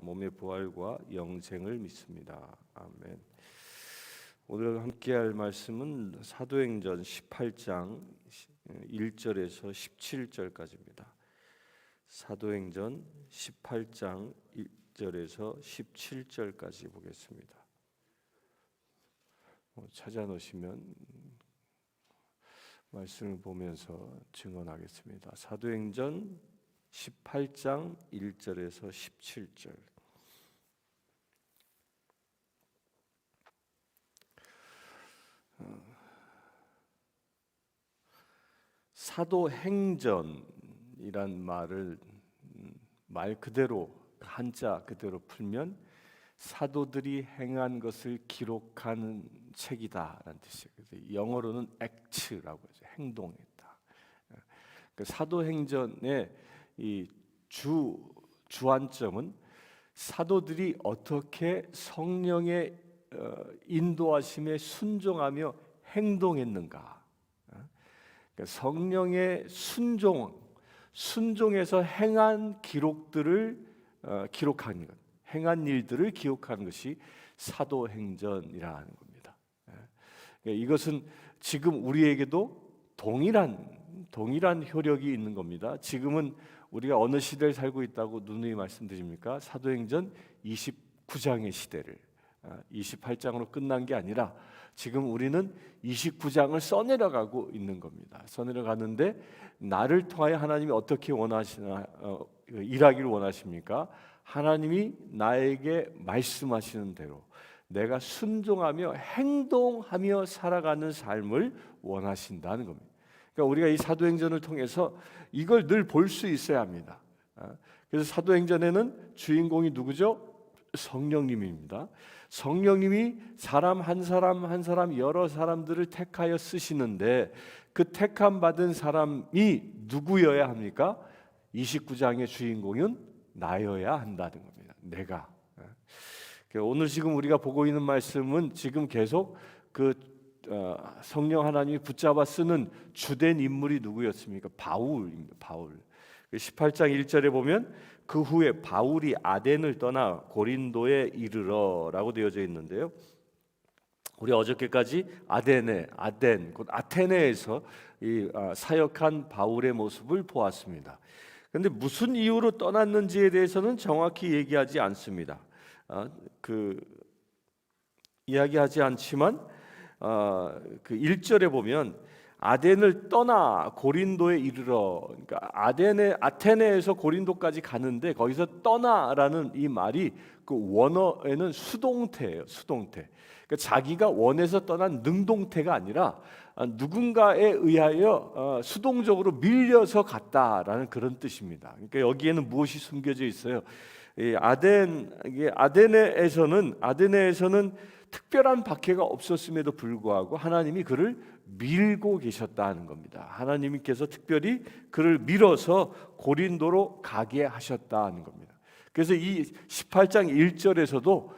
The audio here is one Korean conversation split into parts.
몸의 부활과 영생을 믿습니다. 아멘. 오늘 함께할 말씀은 사도행전 18장 1절에서 17절까지입니다. 사도행전 18장 1절에서 17절까지 보겠습니다. 찾아놓으시면 말씀을 보면서 증언하겠습니다. 사도행전 18장 1절에서 17절. 사도행전이란 말을 말 그대로 한자 그대로 풀면 사도들이 행한 것을 기록하는 책이다라는 뜻이에요. 영어로는 act라고 하죠. 행동했다. 그 사도행전의 이 주안점은 사도들이 어떻게 성령의 인도하심에 순종하며 행동했는가. 성령의 순종에서 행한 기록들을 기록하는 것, 행한 일들을 기록하는 것이 사도행전이라는 겁니다. 이것은 지금 우리에게도 동일한 효력이 있는 겁니다. 지금은 우리가 어느 시대를 살고 있다고 누누이 말씀드립니까? 사도행전 29장의 시대를 28장으로 끝난 게 아니라 지금 우리는 29장을 써내려가고 있는 겁니다. 써내려가는데 나를 통하여 하나님이 어떻게 원하시나 일하기를 원하십니까? 하나님이 나에게 말씀하시는 대로 내가 순종하며 행동하며 살아가는 삶을 원하신다는 겁니다. 그러니까 우리가 이 사도행전을 통해서 이걸 늘 볼 수 있어야 합니다. 그래서 사도행전에는 주인공이 누구죠? 성령님입니다. 성령님이 사람 한 사람 여러 사람들을 택하여 쓰시는데 그 택함 받은 사람이 누구여야 합니까? 29장의 주인공은 나여야 한다는 겁니다. 내가. 오늘 지금 우리가 보고 있는 말씀은 지금 계속 그 성령 하나님이 붙잡아 쓰는 주된 인물이 누구였습니까? 바울입니다. 바울. 18장 1절에 보면 그 후에 바울이 아덴을 떠나 고린도에 이르러라고 되어져 있는데요. 우리 어저께까지 아덴, 곧 아테네에서 이 사역한 바울의 모습을 보았습니다. 그런데 무슨 이유로 떠났는지에 대해서는 정확히 얘기하지 않습니다. 이야기하지 않지만 그 1절에 보면 아덴을 떠나 고린도에 이르러, 그러니까 아테네에서 고린도까지 가는데 거기서 떠나라는 이 말이 그 원어에는 수동태예요. 수동태. 그러니까 자기가 원해서 떠난 능동태가 아니라 누군가에 의하여 수동적으로 밀려서 갔다라는 그런 뜻입니다. 그러니까 여기에는 무엇이 숨겨져 있어요? 아데네에서는 특별한 박해가 없었음에도 불구하고 하나님이 그를 밀고 계셨다는 겁니다. 하나님께서 특별히 그를 밀어서 고린도로 가게 하셨다는 겁니다. 그래서 이 18장 1절에서도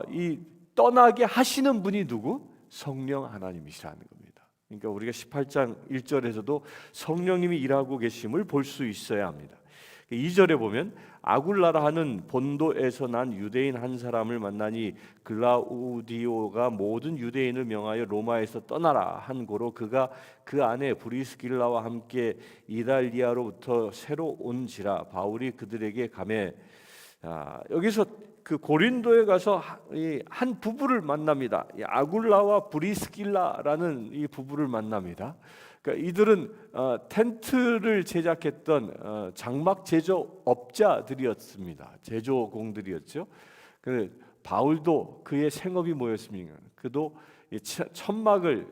이 떠나게 하시는 분이 누구? 성령 하나님이시라는 겁니다. 그러니까 우리가 18장 1절에서도 성령님이 일하고 계심을 볼 수 있어야 합니다. 2절에 보면 아굴라라 하는 본도에서 난 유대인 한 사람을 만나니 글라우디오가 모든 유대인을 명하여 로마에서 떠나라 한 고로 그가 그 안에 브리스길라와 함께 이달리아로부터 새로 온지라 바울이 그들에게 가매. 여기서 그 고린도에 가서 한 부부를 만납니다. 아굴라와 브리스길라라는 이 부부를 만납니다. 그러니까 이들은 텐트를 제작했던 장막 제조업자들이었습니다. 제조공들이었죠. 바울도 그의 생업이 뭐였습니까? 그도 천막을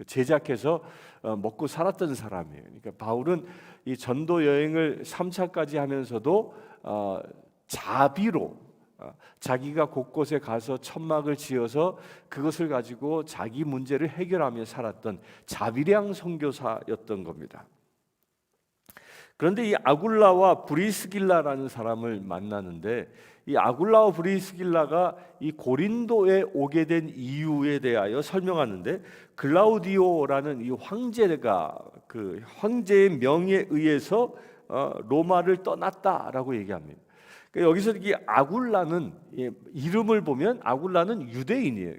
제작해서 먹고 살았던 사람이에요. 그러니까 바울은 이 전도 여행을 3차까지 하면서도 자비로 자기가 곳곳에 가서 천막을 지어서 그것을 가지고 자기 문제를 해결하며 살았던 자비량 선교사였던 겁니다. 그런데 이 아굴라와 브리스길라라는 사람을 만나는데 이 아굴라와 브리스길라가 이 고린도에 오게 된 이유에 대하여 설명하는데 글라우디오라는 이 황제가 그 황제의 명에 의해서 로마를 떠났다라고 얘기합니다. 그러니까 여기서 이 아굴라는 이름을 보면 아굴라는 유대인이에요.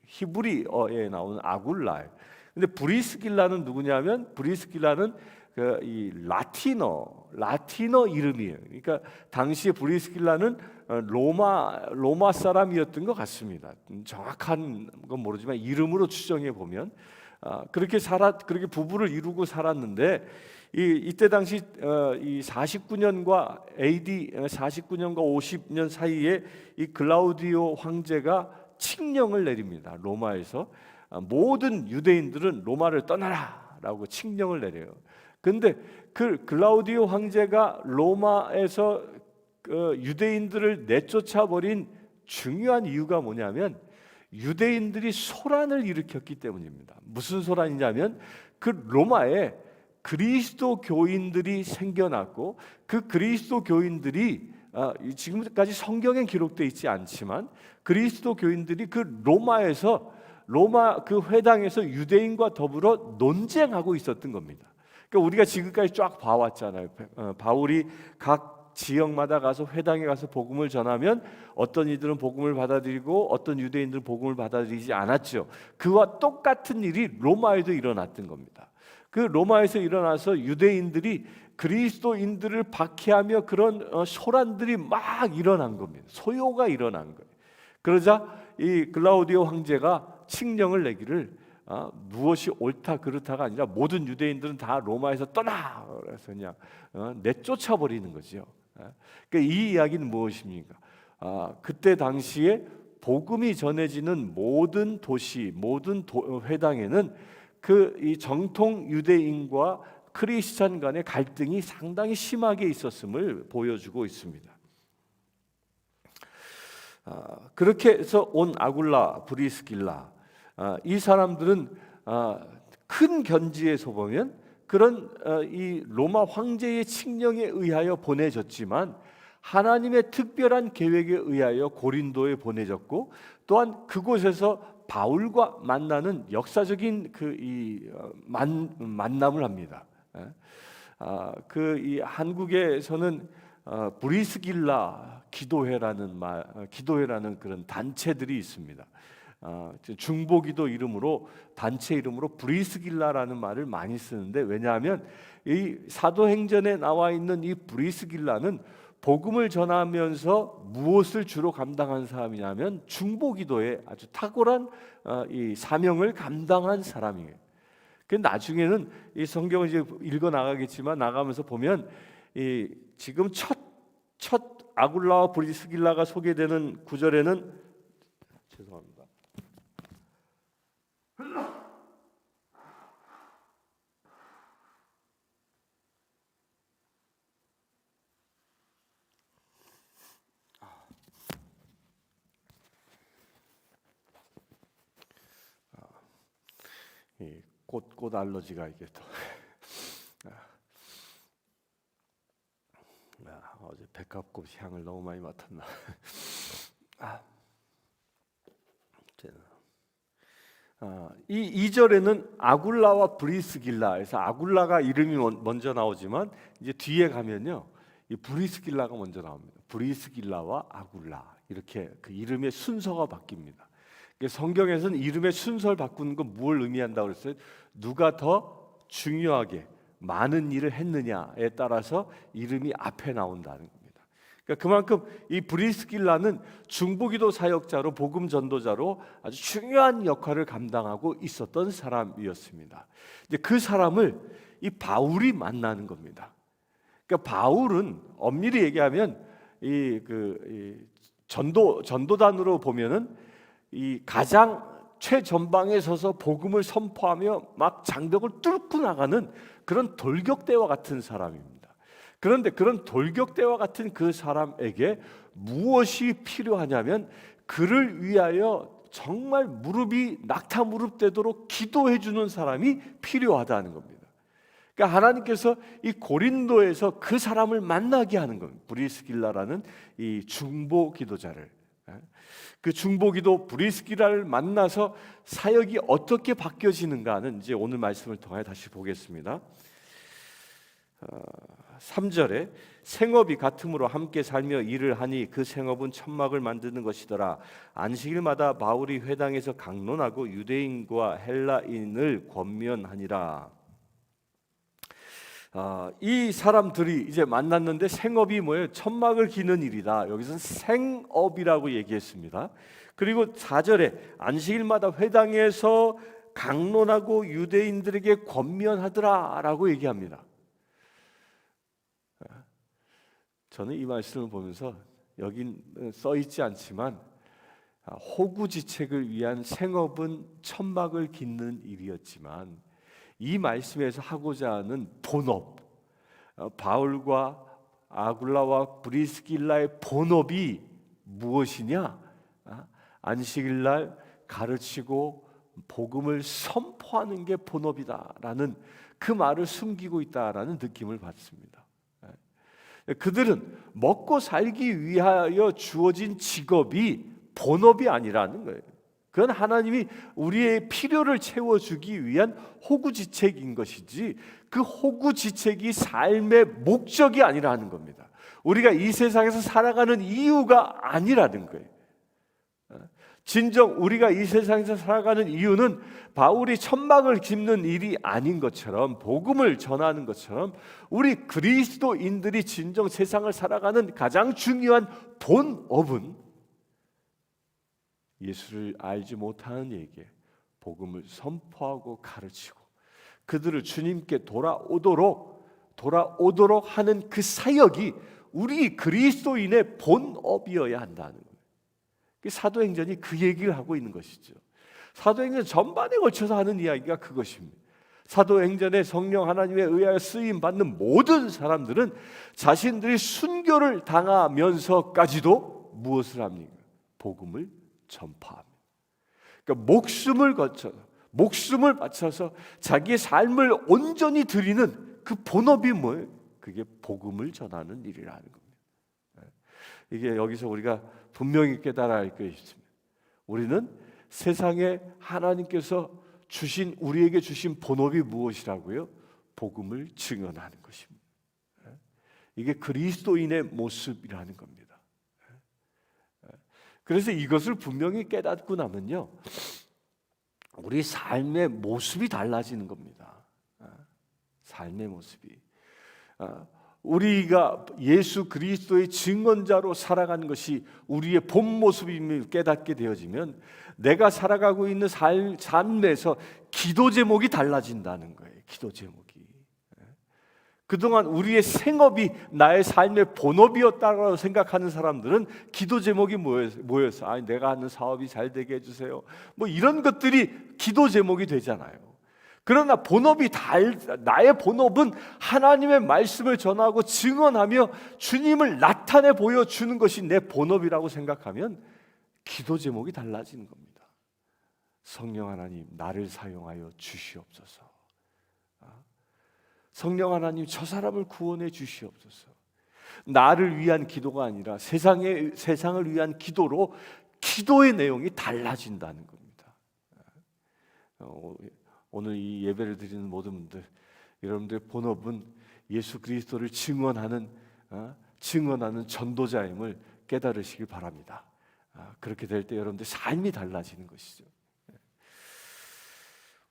히브리어에 나오는 아굴라예요. 근데 브리스길라는 누구냐면 브리스길라는 이 라틴어 이름이에요. 그러니까 당시에 브리스길라는 로마 사람이었던 것 같습니다. 정확한 건 모르지만 이름으로 추정해 보면 그렇게 부부를 이루고 살았는데 이때 당시 이 49년과 AD 49년과 50년 사이에 이 글라우디오 황제가 칙령을 내립니다. 로마에서 모든 유대인들은 로마를 떠나라라고 칙령을 내려요. 근데 그 글라우디오 황제가 로마에서 유대인들을 내쫓아 버린 중요한 이유가 뭐냐면 유대인들이 소란을 일으켰기 때문입니다. 무슨 소란이냐면 그 로마에 그리스도 교인들이 생겨났고 그 그리스도 교인들이 지금까지 성경에 기록되어 있지 않지만 그리스도 교인들이 그 로마 그 회당에서 유대인과 더불어 논쟁하고 있었던 겁니다. 그러니까 우리가 지금까지 쫙 봐왔잖아요. 바울이 각 지역마다 가서 회당에 가서 복음을 전하면 어떤 이들은 복음을 받아들이고 어떤 유대인들은 복음을 받아들이지 않았죠. 그와 똑같은 일이 로마에도 일어났던 겁니다. 그 로마에서 일어나서 유대인들이 그리스도인들을 박해하며 그런 소란들이 막 일어난 겁니다. 소요가 일어난 거예요. 그러자 이 글라우디오 황제가 칙령을 내기를 무엇이 옳다 그렇다가 아니라 모든 유대인들은 다 로마에서 떠나. 그래서 그냥 내쫓아 버리는 거죠. 그러니까 이 이야기는 무엇입니까? 그때 당시에 복음이 전해지는 모든 도시, 모든 회당에는 이 정통 유대인과 크리스찬 간의 갈등이 상당히 심하게 있었음을 보여주고 있습니다. 그렇게 해서 온 아굴라, 브리스길라 이 사람들은 큰 견지에서 보면 그런 이 로마 황제의 칙령에 의하여 보내졌지만 하나님의 특별한 계획에 의하여 고린도에 보내졌고 또한 그곳에서 바울과 만나는 역사적인 만남을 합니다. 이 한국에서는 브리스길라 기도회라는 그런 단체들이 있습니다. 중보기도 이름으로 단체 이름으로 브리스길라라는 말을 많이 쓰는데 왜냐하면 이 사도행전에 나와 있는 이 브리스길라는 복음을 전하면서 무엇을 주로 감당한 사람이냐면 중보기도에 아주 탁월한 이 사명을 감당한 사람이에요. 그 나중에는 이 성경을 이제 읽어 나가겠지만 나가면서 보면 이 지금 첫 아굴라와 브리스길라가 소개되는 구절에는 죄송합니다. 꽃 알러지가 이게 또 어제 백합꽃 향을 너무 많이 맡았나. 이 2절에는 아굴라와 브리스길라에서 아굴라가 이름이 먼저 나오지만 이제 뒤에 가면요 이 브리스길라가 먼저 나옵니다. 브리스길라와 아굴라 이렇게 그 이름의 순서가 바뀝니다. 성경에서는 이름의 순서를 바꾸는 건 뭘 의미한다고 그랬어요? 누가 더 중요하게 많은 일을 했느냐에 따라서 이름이 앞에 나온다는 겁니다. 그러니까 그만큼 이 브리스길라는 중보기도 사역자로 복음 전도자로 아주 중요한 역할을 감당하고 있었던 사람이었습니다. 이제 그 사람을 이 바울이 만나는 겁니다. 그러니까 바울은 엄밀히 얘기하면 이 전도단으로 보면은 이 가장 최전방에 서서 복음을 선포하며 막 장벽을 뚫고 나가는 그런 돌격대와 같은 사람입니다. 그런데 그런 돌격대와 같은 그 사람에게 무엇이 필요하냐면 그를 위하여 정말 무릎이 낙타 무릎 되도록 기도해 주는 사람이 필요하다는 겁니다. 그러니까 하나님께서 이 고린도에서 그 사람을 만나게 하는 겁니다. 브리스길라라는 이 중보 기도자를. 그 중보기도 브리스길라를 만나서 사역이 어떻게 바뀌어지는가는 이제 오늘 말씀을 통해 다시 보겠습니다. 3절에 생업이 같음으로 함께 살며 일을 하니 그 생업은 천막을 만드는 것이더라. 안식일마다 바울이 회당에서 강론하고 유대인과 헬라인을 권면하니라. 이 사람들이 이제 만났는데 생업이 뭐예요? 천막을 기는 일이다. 여기서는 생업이라고 얘기했습니다. 그리고 4절에 안식일마다 회당에서 강론하고 유대인들에게 권면하더라라고 얘기합니다. 저는 이 말씀을 보면서 여긴 써 있지 않지만 호구지책을 위한 생업은 천막을 깃는 일이었지만 이 말씀에서 하고자 하는 본업, 바울과 아굴라와 브리스길라의 본업이 무엇이냐? 안식일날 가르치고 복음을 선포하는 게 본업이다라는 그 말을 숨기고 있다라는 느낌을 받습니다. 그들은 먹고 살기 위하여 주어진 직업이 본업이 아니라는 거예요. 그건 하나님이 우리의 필요를 채워주기 위한 호구지책인 것이지 그 호구지책이 삶의 목적이 아니라는 겁니다. 우리가 이 세상에서 살아가는 이유가 아니라는 거예요. 진정 우리가 이 세상에서 살아가는 이유는 바울이 천막을 깁는 일이 아닌 것처럼, 복음을 전하는 것처럼 우리 그리스도인들이 진정 세상을 살아가는 가장 중요한 본업은 예수를 알지 못하는 이에게 복음을 선포하고 가르치고 그들을 주님께 돌아오도록 하는 그 사역이 우리 그리스도인의 본업이어야 한다는 거예요. 사도행전이 그 얘기를 하고 있는 것이죠. 사도행전 전반에 걸쳐서 하는 이야기가 그것입니다. 사도행전에 성령 하나님에 의하여 쓰임 받는 모든 사람들은 자신들이 순교를 당하면서까지도 무엇을 합니까? 복음을 전파합니다. 그러니까 목숨을 바쳐서 자기의 삶을 온전히 드리는 그 본업이 뭐예요? 그게 복음을 전하는 일이라는 겁니다. 이게 여기서 우리가 분명히 깨달아야 할 것이 있습니다. 우리는 세상에 하나님께서 우리에게 주신 본업이 무엇이라고요? 복음을 증언하는 것입니다. 이게 그리스도인의 모습이라는 겁니다. 그래서 이것을 분명히 깨닫고 나면요, 우리 삶의 모습이 달라지는 겁니다. 삶의 모습이. 우리가 예수 그리스도의 증언자로 살아가는 것이 우리의 본 모습임을 깨닫게 되어지면 내가 살아가고 있는 삶에서 기도 제목이 달라진다는 거예요. 기도 제목이. 그동안 우리의 생업이 나의 삶의 본업이었다고 생각하는 사람들은 기도 제목이 뭐였어? 내가 하는 사업이 잘 되게 해주세요. 뭐 이런 것들이 기도 제목이 되잖아요. 그러나 나의 본업은 하나님의 말씀을 전하고 증언하며 주님을 나타내 보여주는 것이 내 본업이라고 생각하면 기도 제목이 달라지는 겁니다. 성령 하나님, 나를 사용하여 주시옵소서. 성령 하나님, 저 사람을 구원해 주시옵소서. 나를 위한 기도가 아니라 세상을 위한 기도로 기도의 내용이 달라진다는 겁니다. 오늘 이 예배를 드리는 모든 분들, 여러분들의 본업은 예수 그리스도를 증언하는 전도자임을 깨달으시길 바랍니다. 그렇게 될 때 여러분들 삶이 달라지는 것이죠.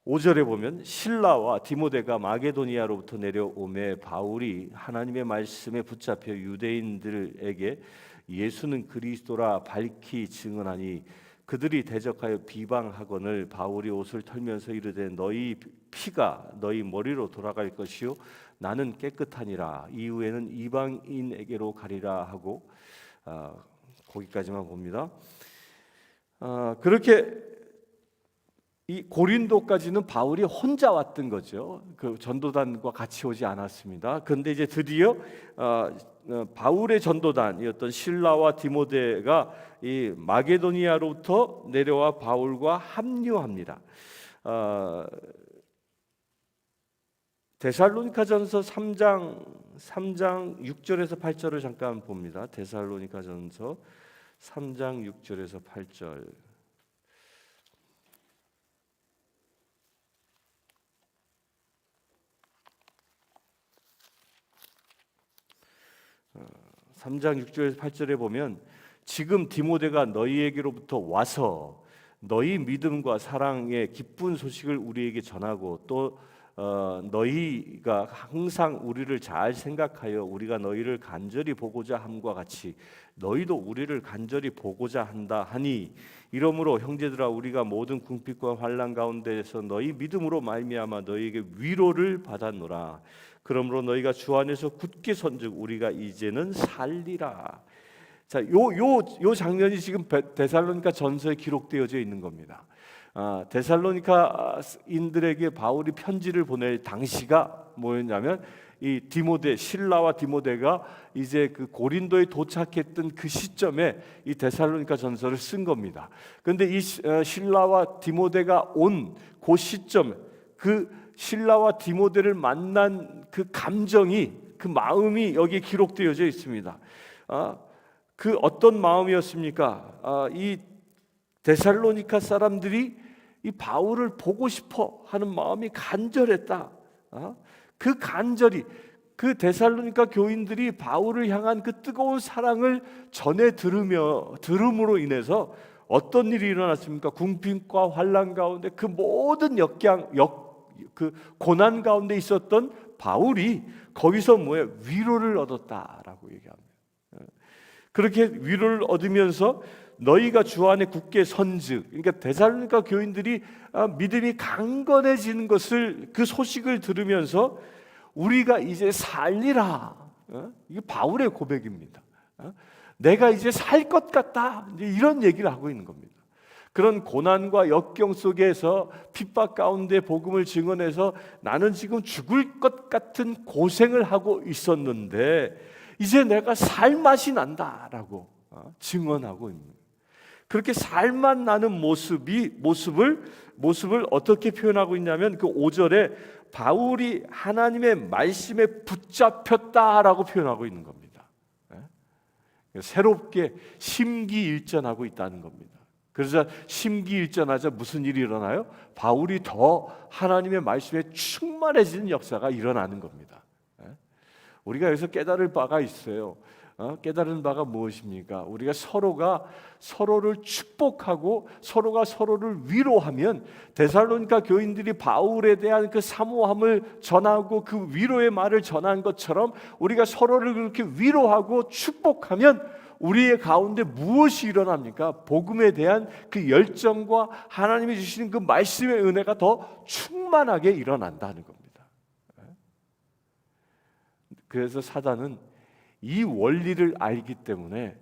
5절에 보면 실라와 디모데가 마게도니아로부터 내려오매 바울이 하나님의 말씀에 붙잡혀 유대인들에게 예수는 그리스도라 밝히 증언하니 그들이 대적하여 비방하거늘 바울이 옷을 털면서 이르되 너희 피가 너희 머리로 돌아갈 것이요 나는 깨끗하니라 이후에는 이방인에게로 가리라 하고 거기까지만 봅니다. 그렇게 이 고린도까지는 바울이 혼자 왔던 거죠. 그 전도단과 같이 오지 않았습니다. 그런데 이제 드디어 바울의 전도단이었던 실라와 디모데가 이 마게도니아로부터 내려와 바울과 합류합니다. 데살로니가전서 3장 6절에서 8절을 잠깐 봅니다. 데살로니가전서 3장 6절에서 8절. 3장 6절에서 8절에 보면 지금 디모데가 너희에게로부터 와서 너희 믿음과 사랑의 기쁜 소식을 우리에게 전하고 또 너희가 항상 우리를 잘 생각하여 우리가 너희를 간절히 보고자 함과 같이 너희도 우리를 간절히 보고자 한다 하니 이러므로 형제들아 우리가 모든 궁핍과 환난 가운데에서 너희 믿음으로 말미암아 너희에게 위로를 받았노라. 그러므로 너희가 주 안에서 굳게 선즉 우리가 이제는 살리라. 자, 요 장면이 지금 데살로니가 전서에 기록되어져 있는 겁니다. 데살로니카인들에게 바울이 편지를 보낼 당시가 뭐였냐면 이 디모데, 신라와 디모데가 이제 그 고린도에 도착했던 그 시점에 이 데살로니가 전서를 쓴 겁니다. 그런데 이 신라와 디모데가 온 그 시점, 그 신라와 디모데를 만난 그 감정이, 그 마음이 여기에 기록되어져 있습니다. 그 어떤 마음이었습니까? 이 데살로니가 사람들이 이 바울을 보고 싶어 하는 마음이 간절했다. 그 간절히 그 데살로니가 교인들이 바울을 향한 그 뜨거운 사랑을 전해 들음으로 인해서 어떤 일이 일어났습니까? 궁핍과 환난 가운데 그 모든 그 고난 가운데 있었던 바울이 거기서 위로를 얻었다라고 얘기합니다. 그렇게 위로를 얻으면서 너희가 주 안에 굳게 선즉, 그러니까 데살로니가 교인들이 믿음이 강건해지는 것을, 그 소식을 들으면서 우리가 이제 살리라. 이게 바울의 고백입니다. 내가 이제 살 것 같다. 이제 이런 얘기를 하고 있는 겁니다. 그런 고난과 역경 속에서 핍박 가운데 복음을 증언해서 나는 지금 죽을 것 같은 고생을 하고 있었는데 이제 내가 살 맛이 난다라고 증언하고 있는. 그렇게 살맛 나는 모습을 어떻게 표현하고 있냐면 그 5절에 바울이 하나님의 말씀에 붙잡혔다라고 표현하고 있는 겁니다. 새롭게 심기일전하고 있다는 겁니다. 그래서 심기일전하자 무슨 일이 일어나요? 바울이 더 하나님의 말씀에 충만해지는 역사가 일어나는 겁니다. 우리가 여기서 깨달을 바가 있어요. 깨달은 바가 무엇입니까? 우리가 서로가 서로를 축복하고 서로가 서로를 위로하면 데살로니가 교인들이 바울에 대한 그 사모함을 전하고 그 위로의 말을 전한 것처럼 우리가 서로를 그렇게 위로하고 축복하면 우리의 가운데 무엇이 일어납니까? 복음에 대한 그 열정과 하나님이 주시는 그 말씀의 은혜가 더 충만하게 일어난다는 겁니다. 그래서 사단은 이 원리를 알기 때문에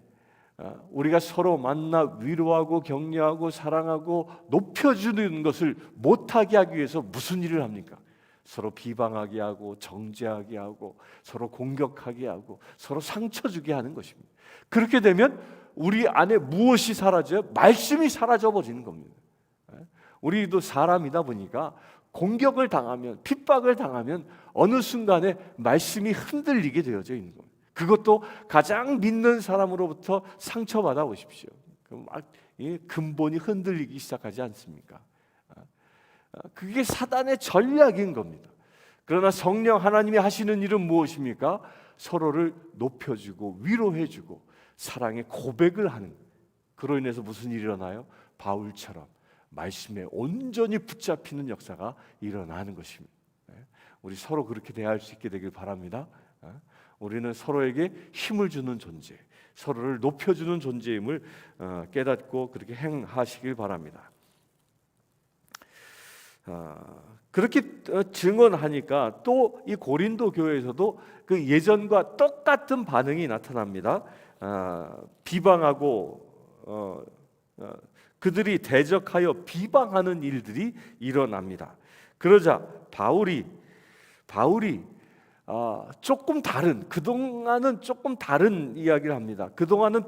우리가 서로 만나 위로하고 격려하고 사랑하고 높여주는 것을 못하게 하기 위해서 무슨 일을 합니까? 서로 비방하게 하고 정죄하게 하고 서로 공격하게 하고 서로 상처 주게 하는 것입니다. 그렇게 되면 우리 안에 무엇이 사라져요? 말씀이 사라져 버리는 겁니다. 우리도 사람이다 보니까 공격을 당하면, 핍박을 당하면 어느 순간에 말씀이 흔들리게 되어져 있는 겁니다. 그것도 가장 믿는 사람으로부터 상처받아 보십시오. 그럼 근본이 흔들리기 시작하지 않습니까? 그게 사단의 전략인 겁니다. 그러나 성령 하나님이 하시는 일은 무엇입니까? 서로를 높여주고 위로해주고 사랑의 고백을 하는. 그로 인해서 무슨 일이 일어나요? 바울처럼 말씀에 온전히 붙잡히는 역사가 일어나는 것입니다. 우리 서로 그렇게 대할 수 있게 되길 바랍니다. 우리는 서로에게 힘을 주는 존재, 서로를 높여주는 존재임을 깨닫고 그렇게 행하시길 바랍니다. 그렇게 증언하니까 또 이 고린도 교회에서도 그 예전과 똑같은 반응이 나타납니다. 비방하고 그들이 대적하여 비방하는 일들이 일어납니다. 그러자 바울이 조금 다른, 그동안은 조금 다른 이야기를 합니다. 그동안은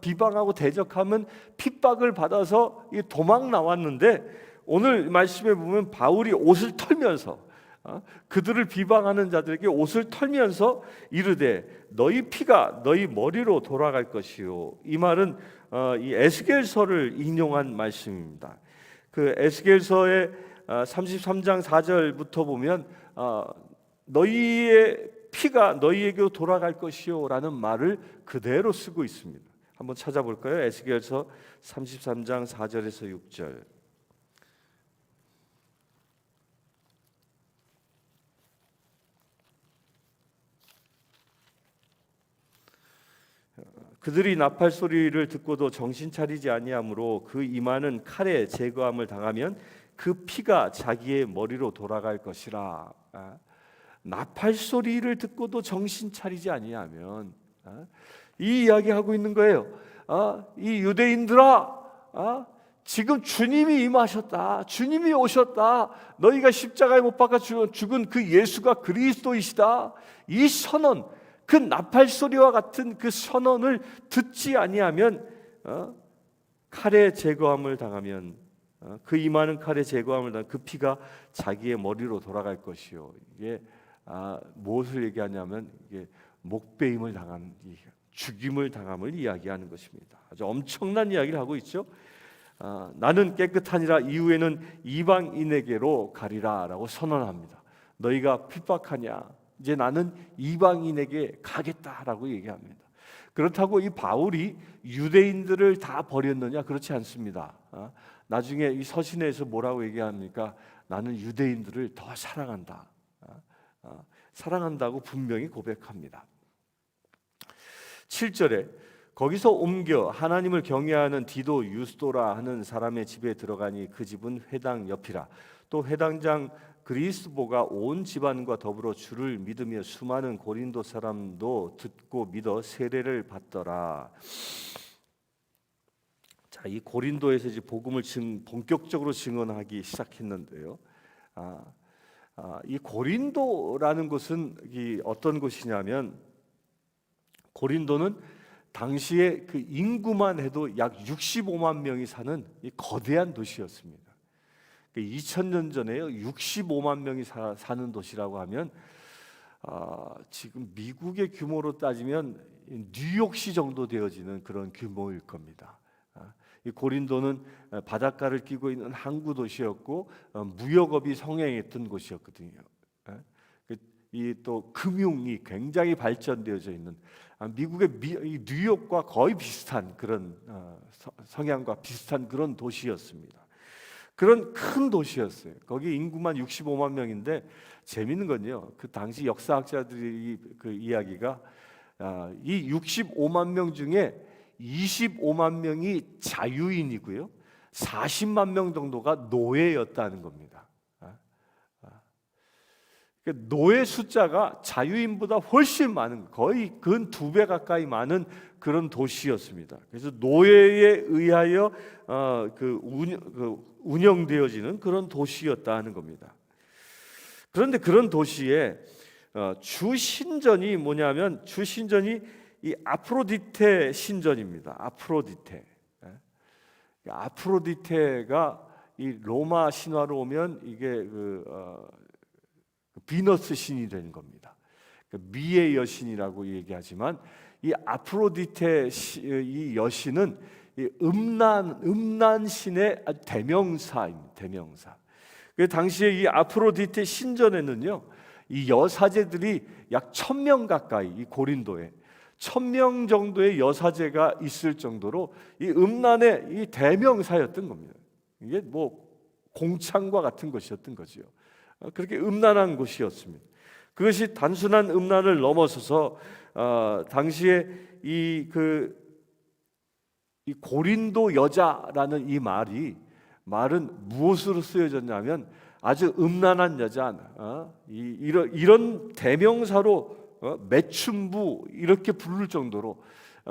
비방하고 대적하면 핍박을 받아서 도망 나왔는데 오늘 말씀에 보면 바울이 옷을 털면서 그들을 비방하는 자들에게 옷을 털면서 이르되 너희 피가 너희 머리로 돌아갈 것이요. 이 말은 이 에스겔서를 인용한 말씀입니다. 그 에스겔서의 33장 4절부터 보면 너희의 피가 너희에게로 돌아갈 것이요라는 말을 그대로 쓰고 있습니다. 한번 찾아볼까요? 에스겔서 33장 4절에서 6절. 그들이 나팔 소리를 듣고도 정신 차리지 아니하므로 그 이마는 칼에 제거함을 당하면 그 피가 자기의 머리로 돌아갈 것이라. 나팔 소리를 듣고도 정신 차리지 아니하면, 이 이야기하고 있는 거예요. 이 유대인들아, 지금 주님이 임하셨다. 주님이 오셨다. 너희가 십자가에 못 박아 죽은 그 예수가 그리스도이시다. 이 선언, 그 나팔 소리와 같은 그 선언을 듣지 아니하면 칼에 제거함을 당하면 그 이마는 칼에 제거함을 당하면 그 피가 자기의 머리로 돌아갈 것이요. 이게 무엇을 얘기하냐면 이게 목베임을 당한, 죽임을 당함을 이야기하는 것입니다. 아주 엄청난 이야기를 하고 있죠. 나는 깨끗하니라 이후에는 이방인에게로 가리라라고 선언합니다. 너희가 핍박하냐? 이제 나는 이방인에게 가겠다라고 얘기합니다. 그렇다고 이 바울이 유대인들을 다 버렸느냐? 그렇지 않습니다. 나중에 이 서신에서 뭐라고 얘기합니까? 나는 유대인들을 더 사랑한다. 사랑한다고 분명히 고백합니다. 7절에 거기서 옮겨 하나님을 경외하는 디도 유스도라 하는 사람의 집에 들어가니 그 집은 회당 옆이라. 또 회당장 그리스보가 온 집안과 더불어 주를 믿으며 수많은 고린도 사람도 듣고 믿어 세례를 받더라. 자, 이 고린도에서 이제 복음을 본격적으로 증언하기 시작했는데요. 이 고린도라는 곳은 어떤 곳이냐면, 고린도는 당시에 그 인구만 해도 약 65만 명이 사는 이 거대한 도시였습니다. 2000년 전에요 65만 명이 사는 도시라고 하면 지금 미국의 규모로 따지면 뉴욕시 정도 되어지는 그런 규모일 겁니다. 이 고린도는 바닷가를 끼고 있는 항구 도시였고 무역업이 성행했던 곳이었거든요. 이 또 금융이 굉장히 발전되어져 있는 미국의 뉴욕과 거의 비슷한 그런 성향과 비슷한 그런 도시였습니다. 그런 큰 도시였어요. 거기 인구만 65만 명인데 재밌는 건요. 그 당시 역사학자들이 그 이야기가 이 65만 명 중에 25만 명이 자유인이고요. 40만 명 정도가 노예였다는 겁니다. 노예 숫자가 자유인보다 훨씬 많은, 거의 근 2배 가까이 많은 그런 도시였습니다. 그래서 노예에 의하여 운영되어지는 그런 도시였다는 겁니다. 그런데 그런 도시에 주 신전이 뭐냐면, 주 신전이 이 아프로디테 신전입니다. 아프로디테가 이 로마 신화로 오면 이게 비너스 신이 되는 겁니다. 미의 여신이라고 얘기하지만 이 아프로디테 이 여신은 이 음란 신의 대명사입니다. 대명사. 그 당시에 이 아프로디테 신전에는요, 이 여사제들이 약 1000명 가까이, 이 고린도에 1000명 정도의 여사제가 있을 정도로 이 음란의 이 대명사였던 겁니다. 이게 뭐 공창과 같은 것이었던 거지요. 그렇게 음란한 곳이었습니다. 그것이 단순한 음란을 넘어서서 당시에 이 고린도 여자라는 이 말은 무엇으로 쓰여졌냐면 아주 음란한 여자, 이런 대명사로 매춘부 이렇게 부를 정도로,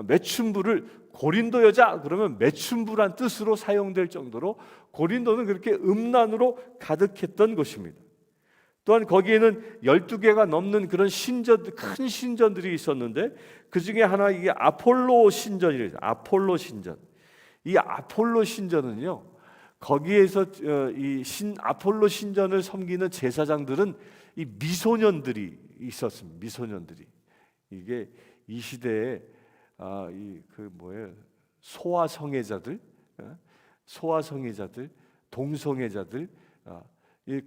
매춘부를 고린도 여자 그러면 매춘부란 뜻으로 사용될 정도로 고린도는 그렇게 음란으로 가득했던 곳입니다. 또한 거기에는 12개가 넘는 그런 큰 신전들이 있었는데 그 중에 하나 이게 아폴로 신전이래요. 아폴로 신전. 이 아폴로 신전은요, 거기에서 이 아폴로 신전을 섬기는 제사장들은 이 미소년들이 있었습니다. 미소년들이. 이게 이 시대에 소아성애자들, 동성애자들,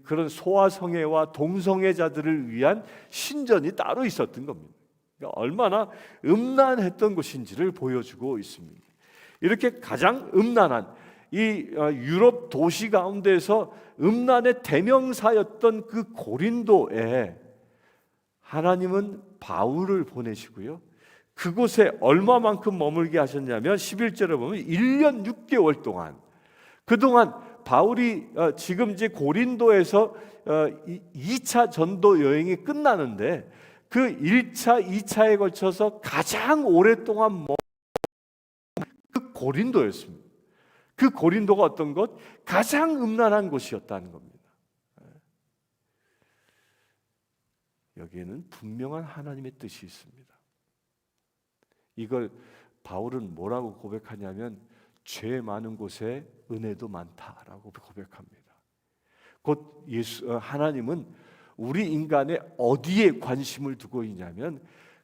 그런 소아성애와 동성애자들을 위한 신전이 따로 있었던 겁니다. 그러니까 얼마나 음란했던 곳인지를 보여주고 있습니다. 이렇게 가장 음란한 이 유럽 도시 가운데서 음란의 대명사였던 그 고린도에 하나님은 바울을 보내시고요. 그곳에 얼마만큼 머물게 하셨냐면 11절에 보면 1년 6개월 동안, 그동안 바울이 지금 이제 고린도에서 2차 전도 여행이 끝나는데 그 1차, 2차에 걸쳐서 가장 오랫동안 그 고린도였습니다. 그 고린도가 어떤 것? 가장 음란한 곳이었다는 겁니다. 여기에는 분명한 하나님의 뜻이 있습니다. 이걸 바울은 뭐라고 고백하냐면 죄 많은 곳에 은혜도 많다라고 고백합니다. 곧 하나님은 우리 인간의 어디에 관심을 두고 있냐면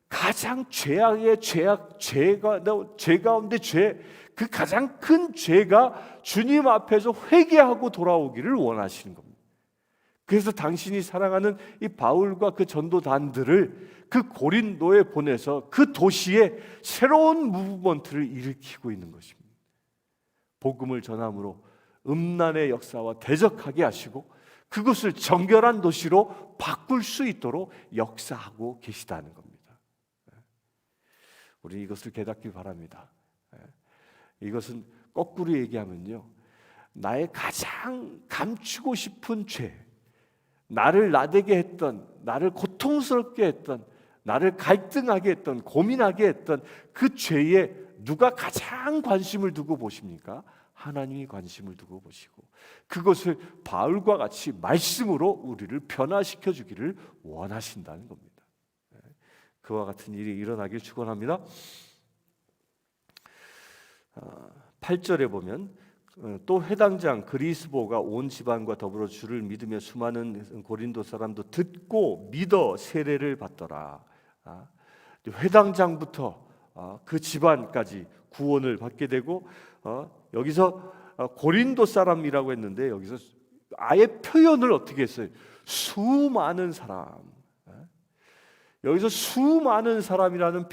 가장 죄악의 죄 가운데 그 가장 큰 죄가 주님 앞에서 회개하고 돌아오기를 원하시는 겁니다. 그래서 당신이 사랑하는 이 바울과 그 전도단들을 그 고린도에 보내서 그 도시에 새로운 무브먼트를 일으키고 있는 것입니다. 복음을 전함으로 음란의 역사와 대적하게 하시고 그것을 정결한 도시로 바꿀 수 있도록 역사하고 계시다는 겁니다. 우리 이것을 깨닫기 바랍니다. 이것은 거꾸로 얘기하면요, 나의 가장 감추고 싶은 죄, 나를 나대게 했던, 나를 고통스럽게 했던, 나를 갈등하게 했던, 고민하게 했던 그 죄에 누가 가장 관심을 두고 보십니까? 하나님이 관심을 두고 보시고 그것을 바울과 같이 말씀으로 우리를 변화시켜 주기를 원하신다는 겁니다. 그와 같은 일이 일어나길 축원합니다. 8절에 보면 또 회당장 그리스보가 온 집안과 더불어 주를 믿으며 수많은 고린도 사람도 듣고 믿어 세례를 받더라. 회당장부터 그 집안까지 구원을 받게 되고, 여기서 고린도 사람이라고 했는데 여기서 아예 표현을 어떻게 했어요? 수많은 사람. 여기서 수많은 사람이라는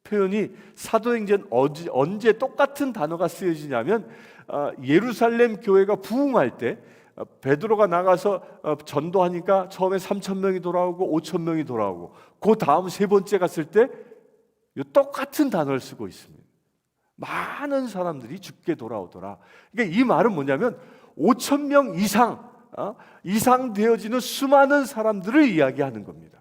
표현이 사도행전 언제 똑같은 단어가 쓰여지냐면 예루살렘 교회가 부흥할 때 베드로가 나가서 전도하니까 처음에 3,000명이 돌아오고 5,000명이 돌아오고 그 다음 세 번째 갔을 때 똑같은 단어를 쓰고 있습니다. 많은 사람들이 죽게 돌아오더라. 그러니까 이 말은 뭐냐면 5,000명 이상 되어지는 수많은 사람들을 이야기하는 겁니다.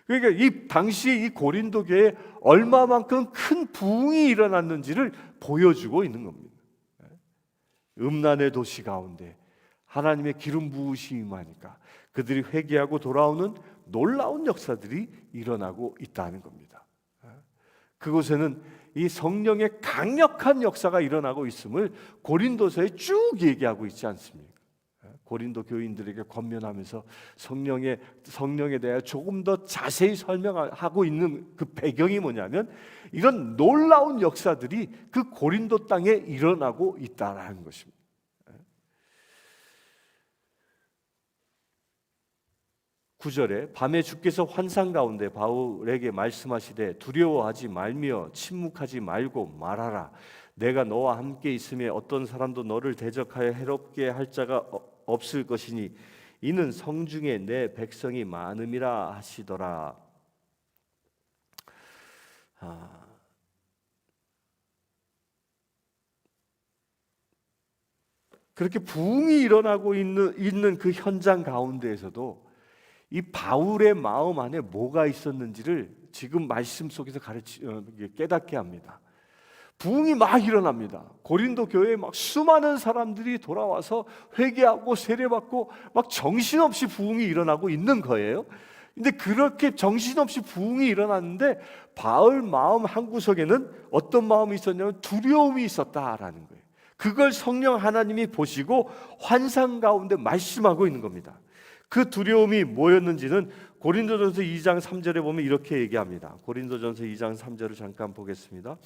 그러니까 이 당시 이 고린도 교회에 얼마만큼 큰 부흥이 일어났는지를 보여주고 있는 겁니다. 음란의 도시 가운데 하나님의 기름 부으심이 임하니까 그들이 회개하고 돌아오는 놀라운 역사들이 일어나고 있다는 겁니다. 그곳에는 이 성령의 강력한 역사가 일어나고 있음을 고린도서에 쭉 얘기하고 있지 않습니까? 고린도 교인들에게 권면하면서 성령에 대해 조금 더 자세히 설명하고 있는 그 배경이 뭐냐면 이런 놀라운 역사들이 그 고린도 땅에 일어나고 있다라는 것입니다. 9절에 밤에 주께서 환상 가운데 바울에게 말씀하시되 두려워하지 말며 침묵하지 말고 말하라. 내가 너와 함께 있음에 어떤 사람도 너를 대적하여 해롭게 할 자가 없을 것이니 이는 성중에 내 백성이 많음이라 하시더라. 그렇게 부흥이 일어나고 있는 그 현장 가운데에서도 이 바울의 마음 안에 뭐가 있었는지를 지금 말씀 속에서 깨닫게 합니다. 부흥이 막 일어납니다. 고린도 교회에 막 수많은 사람들이 돌아와서 회개하고 세례받고 막 정신없이 부흥이 일어나고 있는 거예요. 근데 그렇게 정신없이 부흥이 일어났는데 바울 마음 한구석에는 어떤 마음이 있었냐면 두려움이 있었다라는 거예요. 그걸 성령 하나님이 보시고 환상 가운데 말씀하고 있는 겁니다. 그 두려움이 뭐였는지는 고린도전서 2장 3절에 보면 이렇게 얘기합니다. 고린도전서 2장 3절을 잠깐 보겠습니다.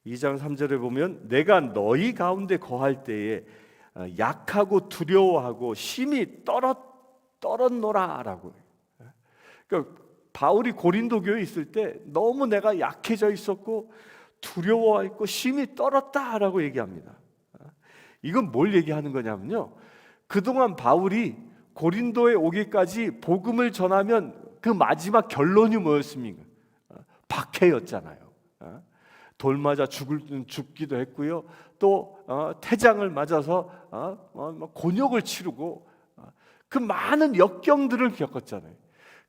2장 3절에 보면 내가 너희 가운데 거할 때에 약하고 두려워하고 심히 떨었노라라고. 그러니까 바울이 고린도 교회에 있을 때 너무 내가 약해져 있었고 두려워했고 심히 떨었다라고 얘기합니다. 이건 뭘 얘기하는 거냐면요, 그동안 바울이 고린도에 오기까지 복음을 전하면 그 마지막 결론이 뭐였습니까? 박해였잖아요. 돌 맞아 죽기도 했고요. 또 태장을 맞아서 곤욕을 치르고 그 많은 역경들을 겪었잖아요.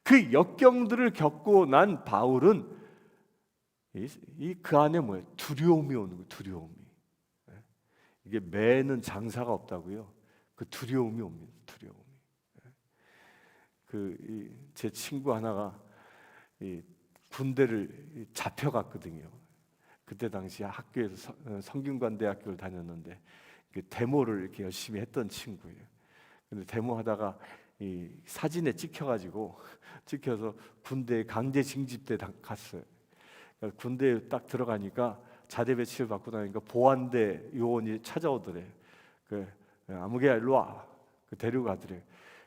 그 역경들을 겪고 난 바울은 그 안에 뭐예요? 두려움이 오는 거예요. 두려움이. 이게 매는 장사가 없다고요. 그 두려움이 옵니다. 두려움이. 제 친구 하나가 군대를 잡혀갔거든요. 그때 당시 학교에서 성균관대학교를 다녔는데 데모를 이렇게 열심히 했던 친구예요. 근데 데모하다가 이 사진에 찍혀서 군대에 강제 징집대 갔어요. 그러니까 군대에 딱 들어가니까 자대 배치를 받고 나니까 보안대 요원이 찾아오더래. 아무개야 일로 와. 데리고 가더래.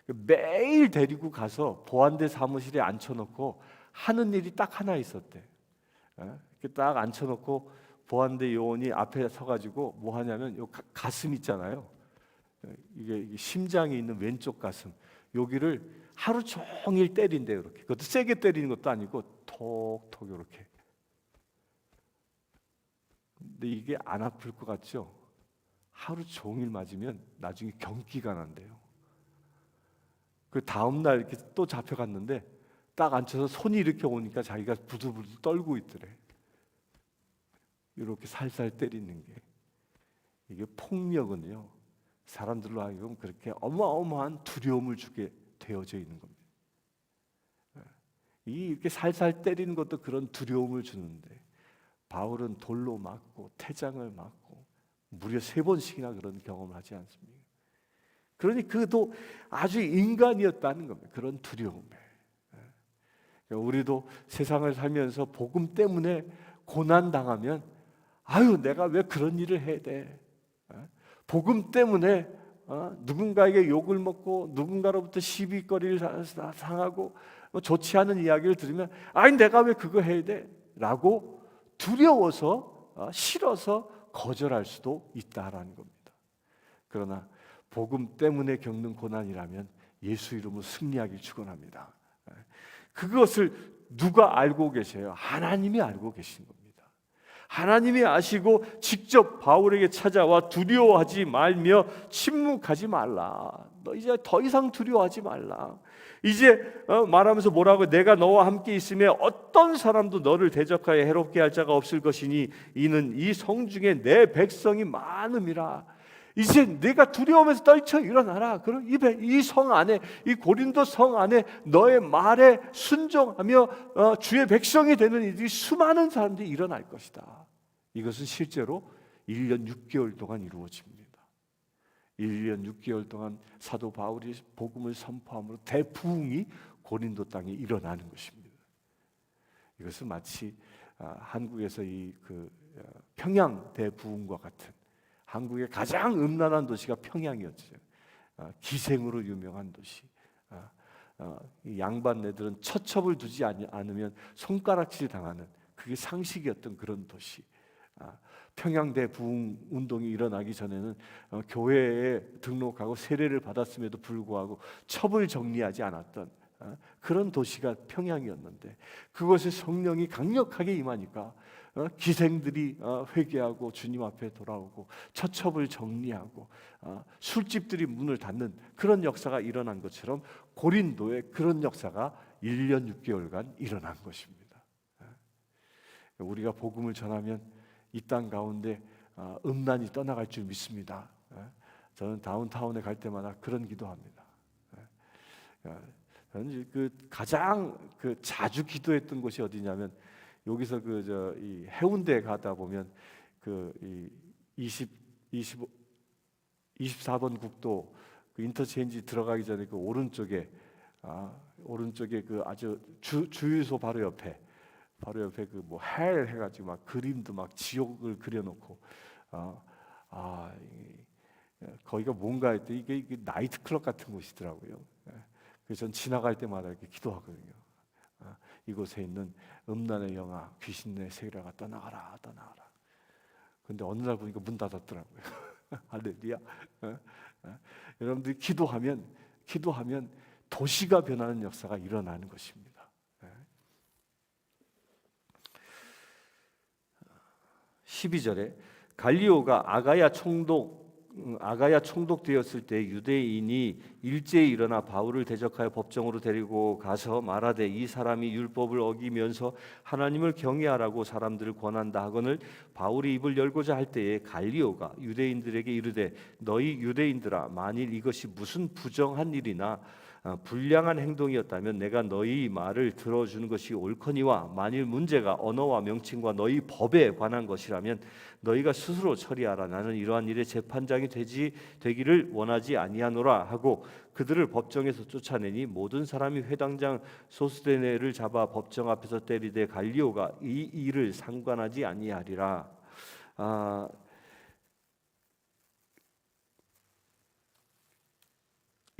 매일 데리고 가서 보안대 사무실에 앉혀놓고 하는 일이 딱 하나 있었대. 이렇게 딱 앉혀놓고 보안대 요원이 앞에 서가지고 뭐 하냐면 요 가슴 있잖아요. 이게 심장이 있는 왼쪽 가슴, 여기를 하루 종일 때린대요. 이렇게. 그것도 세게 때리는 것도 아니고 톡톡 이렇게. 근데 이게 안 아플 것 같죠? 하루 종일 맞으면 나중에 경기가 난대요. 그 다음 날 이렇게 또 잡혀갔는데 딱 앉혀서 손이 이렇게 오니까 자기가 부들부들 떨고 있더래. 이렇게 살살 때리는 게, 이게 폭력은요, 사람들로 하여금 그렇게 어마어마한 두려움을 주게 되어져 있는 겁니다. 이렇게 살살 때리는 것도 그런 두려움을 주는데, 바울은 돌로 맞고 태장을 맞고 무려 3번씩이나 그런 경험을 하지 않습니까? 그러니 그도 아주 인간이었다는 겁니다. 그런 두려움에. 우리도 세상을 살면서 복음 때문에 고난 당하면 아유, 내가 왜 그런 일을 해야 돼? 복음 때문에 누군가에게 욕을 먹고 누군가로부터 시비거리를 당하고 좋지 않은 이야기를 들으면 아니, 내가 왜 그거 해야 돼? 라고 두려워서 싫어서 거절할 수도 있다라는 겁니다. 그러나 복음 때문에 겪는 고난이라면 예수 이름으로 승리하길 축원합니다. 그것을 누가 알고 계세요? 하나님이 알고 계신 겁니다. 하나님이 아시고 직접 바울에게 찾아와 두려워하지 말며 침묵하지 말라. 너 이제 더 이상 두려워하지 말라. 이제 말하면서 뭐라고? 내가 너와 함께 있으며 어떤 사람도 너를 대적하여 해롭게 할 자가 없을 것이니 이는 이 성 중에 내 백성이 많음이라. 이제 내가 두려움에서 떨쳐 일어나라. 그럼 이 성 안에, 이 고린도 성 안에 너의 말에 순종하며 주의 백성이 되는 이들이 수많은 사람들이 일어날 것이다. 이것은 실제로 1년 6개월 동안 이루어집니다. 1년 6개월 동안 사도 바울이 복음을 선포함으로 대부흥이 고린도 땅에 일어나는 것입니다. 이것은 마치 한국에서 평양 대부흥과 같은, 한국의 가장 음란한 도시가 평양이었죠. 기생으로 유명한 도시. 이 양반네들은 처첩을 두지 않으면 손가락질 당하는, 그게 상식이었던 그런 도시. 평양대 부흥 운동이 일어나기 전에는 교회에 등록하고 세례를 받았음에도 불구하고 첩을 정리하지 않았던 그런 도시가 평양이었는데, 그것에 성령이 강력하게 임하니까 기생들이 회개하고 주님 앞에 돌아오고 처첩을 정리하고 술집들이 문을 닫는 그런 역사가 일어난 것처럼 고린도에 그런 역사가 1년 6개월간 일어난 것입니다. 우리가 복음을 전하면 이 땅 가운데 음란이 떠나갈 줄 믿습니다. 저는 다운타운에 갈 때마다 그런 기도합니다. 저는 가장 자주 기도했던 곳이 어디냐면, 여기서 이 해운대 가다 보면 24번 국도 인터체인지 들어가기 전에 오른쪽에 아주 주유소 바로 옆에 바로 옆에 그 뭐 헬 해가지고 막 그림도 막 지옥을 그려놓고 거기가 뭔가 했더니 이게 나이트클럽 같은 곳이더라고요. 그래서 전 지나갈 때마다 이렇게 기도하거든요. 이곳에 있는 음란의 영아, 귀신의 세계라가 떠나가라, 떠나가라. 근데 어느 날 보니까 문 닫았더라고요. 할렐루야. 여러분들이 기도하면 도시가 변하는 역사가 일어나는 것입니다. 12절에 갈리오가 아가야 총독되었을 때 유대인이 일제히 일어나 바울을 대적하여 법정으로 데리고 가서 말하되 이 사람이 율법을 어기면서 하나님을 경외하라고 사람들을 권한다 하거늘 바울이 입을 열고자 할 때에 갈리오가 유대인들에게 이르되 너희 유대인들아 만일 이것이 무슨 부정한 일이나 불량한 행동이었다면 내가 너희 말을 들어주는 것이 옳거니와 만일 문제가 언어와 명칭과 너희 법에 관한 것이라면 너희가 스스로 처리하라. 나는 이러한 일의 재판장이 되기를 원하지 아니하노라 하고 그들을 법정에서 쫓아내니 모든 사람이 회당장 소스데네를 잡아 법정 앞에서 때리되 갈리오가 이 일을 상관하지 아니하리라.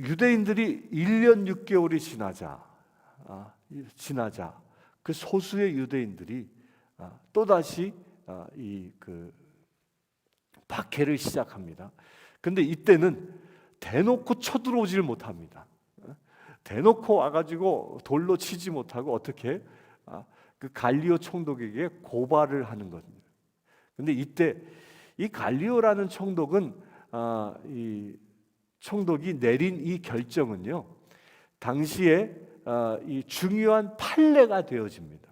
유대인들이 1년 6개월이 지나자 그 소수의 유대인들이 또다시 그 박해를 시작합니다. 근데 이때는 대놓고 쳐들어오질 못합니다. 대놓고 와가지고 돌로 치지 못하고 어떻게 그 갈리오 총독에게 고발을 하는 겁니다. 근데 이때 이 갈리오라는 총독은 이 총독이 내린 이 결정은요, 당시에 이 중요한 판례가 되어집니다.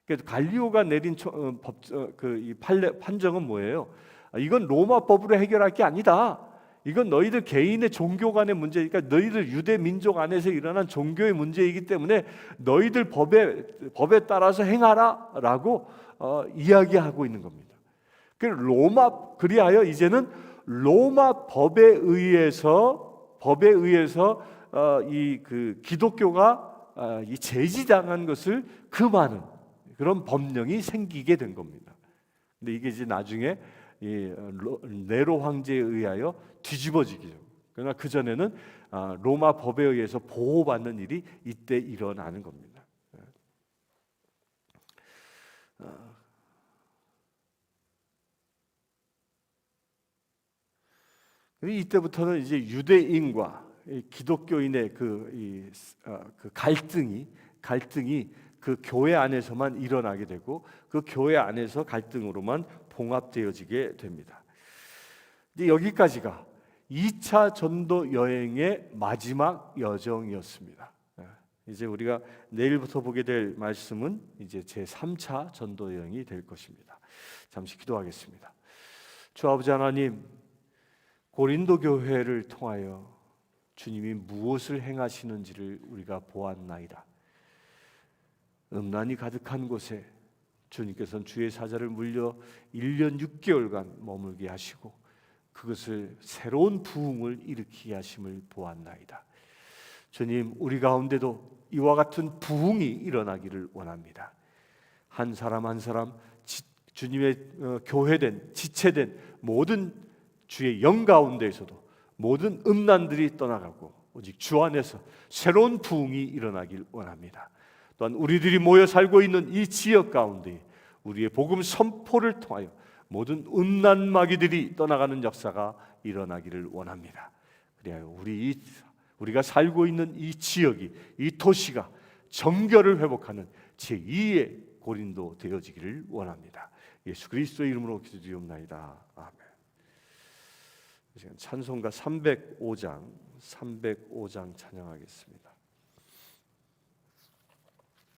그래서 갈리오가 내린 이 판정은 뭐예요? 이건 로마 법으로 해결할 게 아니다. 이건 너희들 개인의 종교 간의 문제니까 너희들 유대 민족 안에서 일어난 종교의 문제이기 때문에 너희들 법에 따라서 행하라라고 이야기하고 있는 겁니다. 그리하여 이제는 로마 법에 의해서 이 그 기독교가 이 제지당한 것을 금하는 그런 법령이 생기게 된 겁니다. 근데 이게 이제 나중에 이 네로 황제에 의하여 뒤집어지기죠. 그러나 그 전에는 로마 법에 의해서 보호받는 일이 이때 일어나는 겁니다. 이때부터는 이제 유대인과 기독교인의 그 갈등이 그 교회 안에서만 일어나게 되고 그 교회 안에서 갈등으로만 봉합되어지게 됩니다. 이제 여기까지가 2차 전도 여행의 마지막 여정이었습니다. 이제 우리가 내일부터 보게 될 말씀은 이제 제 3차 전도 여행이 될 것입니다. 잠시 기도하겠습니다. 주 아버지 하나님, 고린도 교회를 통하여 주님이 무엇을 행하시는지를 우리가 보았나이다. 음란이 가득한 곳에 주님께서는 주의 사자를 물려 1년 6개월간 머물게 하시고 그것을 새로운 부흥을 일으키게 하심을 보았나이다. 주님, 우리 가운데도 이와 같은 부흥이 일어나기를 원합니다. 한 사람 한 사람 주님의 교회된 지체된 모든 주의 영 가운데에서도 모든 음란들이 떠나가고 오직 주 안에서 새로운 부흥이 일어나길 원합니다. 또한 우리들이 모여 살고 있는 이 지역 가운데 우리의 복음 선포를 통하여 모든 음란 마귀들이 떠나가는 역사가 일어나기를 원합니다. 그래야 우리가 살고 있는 이 지역이, 이 도시가 정결을 회복하는 제2의 고린도 되어지기를 원합니다. 예수 그리스도의 이름으로 기도드리옵나이다. 아멘. 찬송가 305장 찬양하겠습니다.